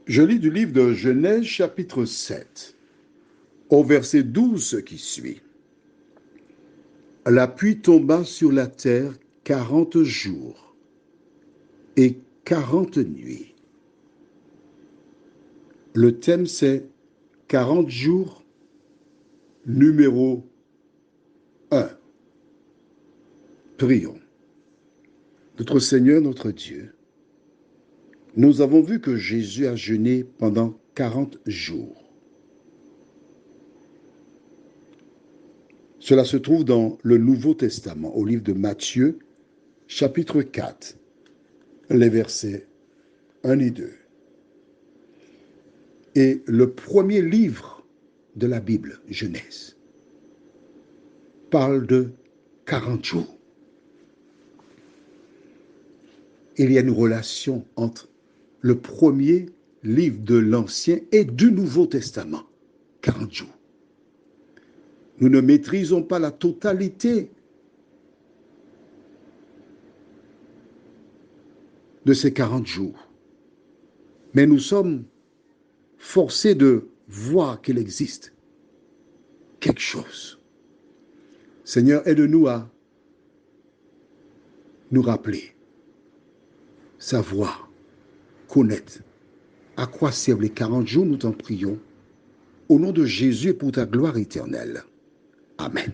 Je lis du livre de Genèse chapitre 7, au verset 12 ce qui suit. La pluie tomba sur la terre 40 jours et 40 nuits. Le thème c'est 40 jours numéro 1. Prions. Notre Seigneur, notre Dieu, nous avons vu que Jésus a jeûné pendant 40 jours. Cela se trouve dans le Nouveau Testament, au livre de Matthieu, chapitre 4, les versets 1 et 2. Et le premier livre de la Bible, Genèse, parle de 40 jours. Il y a une relation entre le premier livre de l'Ancien et du Nouveau Testament, 40 jours. Nous ne maîtrisons pas la totalité de ces 40 jours, mais nous sommes forcés de voir qu'il existe quelque chose. Seigneur, aide-nous à nous rappeler, savoir, connaître à quoi servent les 40 jours, nous t'en prions, au nom de Jésus et pour ta gloire éternelle. Amen.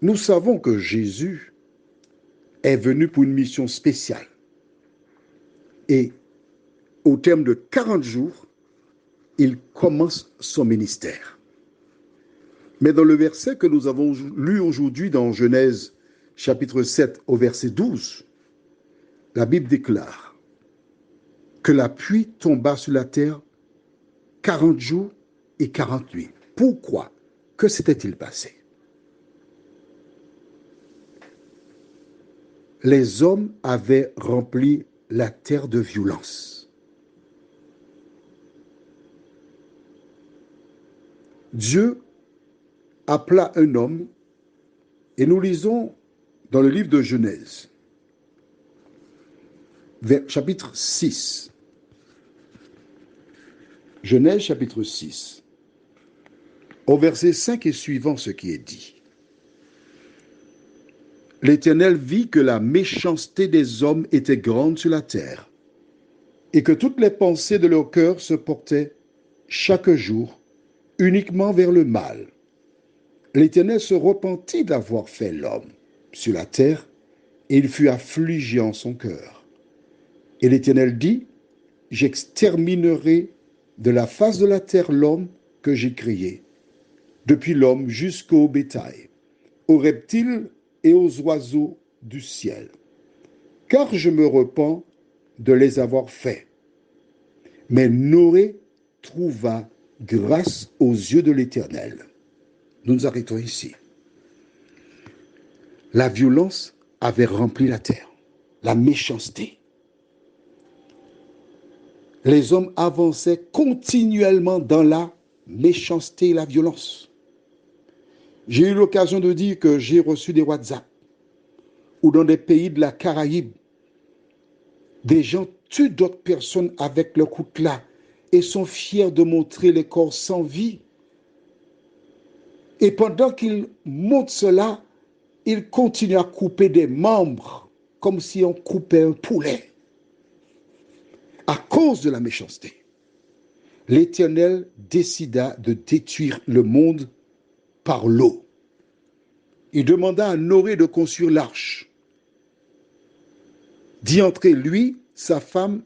Nous savons que Jésus est venu pour une mission spéciale. Et au terme de 40 jours, il commence son ministère. Mais dans le verset que nous avons lu aujourd'hui dans Genèse chapitre 7 au verset 12, la Bible déclare que la pluie tomba sur la terre 40 jours et 40 nuits. Pourquoi? Que s'était-il passé? Les hommes avaient rempli la terre de violence. Dieu appela un homme, et nous lisons dans le livre de Genèse, chapitre 6. Genèse chapitre 6, au verset 5 et suivant ce qui est dit. L'Éternel vit que la méchanceté des hommes était grande sur la terre, et que toutes les pensées de leur cœur se portaient chaque jour uniquement vers le mal. L'Éternel se repentit d'avoir fait l'homme sur la terre, et il fut affligé en son cœur. Et l'Éternel dit, j'exterminerai de la face de la terre l'homme que j'ai créé, depuis l'homme jusqu'au bétail, aux reptiles et aux oiseaux du ciel, car je me repens de les avoir faits. Mais Noé trouva grâce aux yeux de l'Éternel. Nous nous arrêtons ici. La violence avait rempli la terre, la méchanceté. Les hommes avançaient continuellement dans la méchanceté et la violence. J'ai eu l'occasion de dire que j'ai reçu des WhatsApp ou dans des pays de la Caraïbe, des gens tuent d'autres personnes avec leur coutelas et sont fiers de montrer les corps sans vie. Et pendant qu'ils montrent cela, ils continuent à couper des membres comme si on coupait un poulet. À cause de la méchanceté, l'Éternel décida de détruire le monde par l'eau. Il demanda à Noé de construire l'arche, d'y entrer lui, sa femme,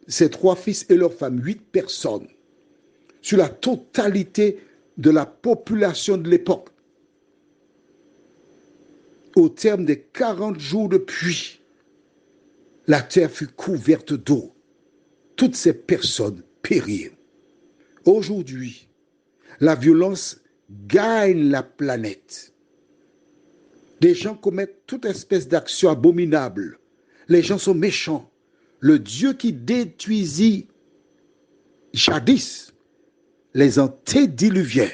ses 3 fils et leurs femmes, 8 personnes, sur la totalité de la population de l'époque. Au terme des 40 jours de pluie, la terre fut couverte d'eau. Toutes ces personnes périrent. Aujourd'hui, la violence gagne la planète. Des gens commettent toute espèce d'actions abominables. Les gens sont méchants. Le Dieu qui détruisit jadis les antédiluviens,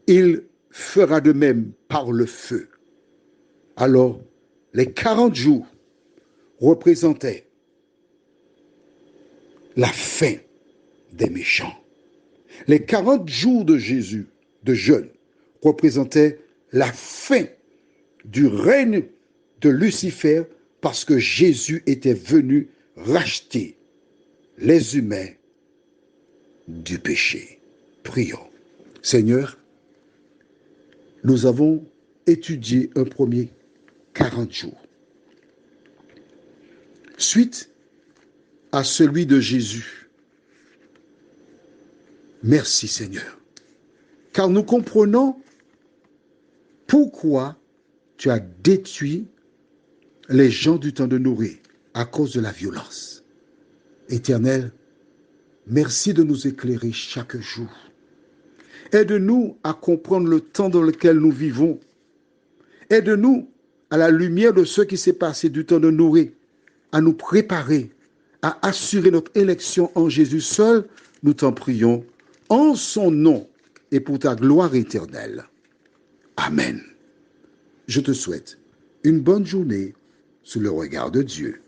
il fera de même par le feu. Alors, les 40 jours représentaient la fin des méchants. Les 40 jours de Jésus, de jeûne, représentaient la fin du règne de Lucifer parce que Jésus était venu racheter les humains du péché. Prions. Seigneur, nous avons étudié un premier 40 jours. Suite à celui de Jésus. Merci Seigneur, car nous comprenons pourquoi tu as détruit les gens du temps de Noé à cause de la violence. Éternel, merci de nous éclairer chaque jour. Aide-nous à comprendre le temps dans lequel nous vivons. Aide-nous, à la lumière de ce qui s'est passé du temps de Noé, à nous préparer, à assurer notre élection en Jésus seul. Nous t'en prions, en son nom et pour ta gloire éternelle. Amen. Je te souhaite une bonne journée sous le regard de Dieu.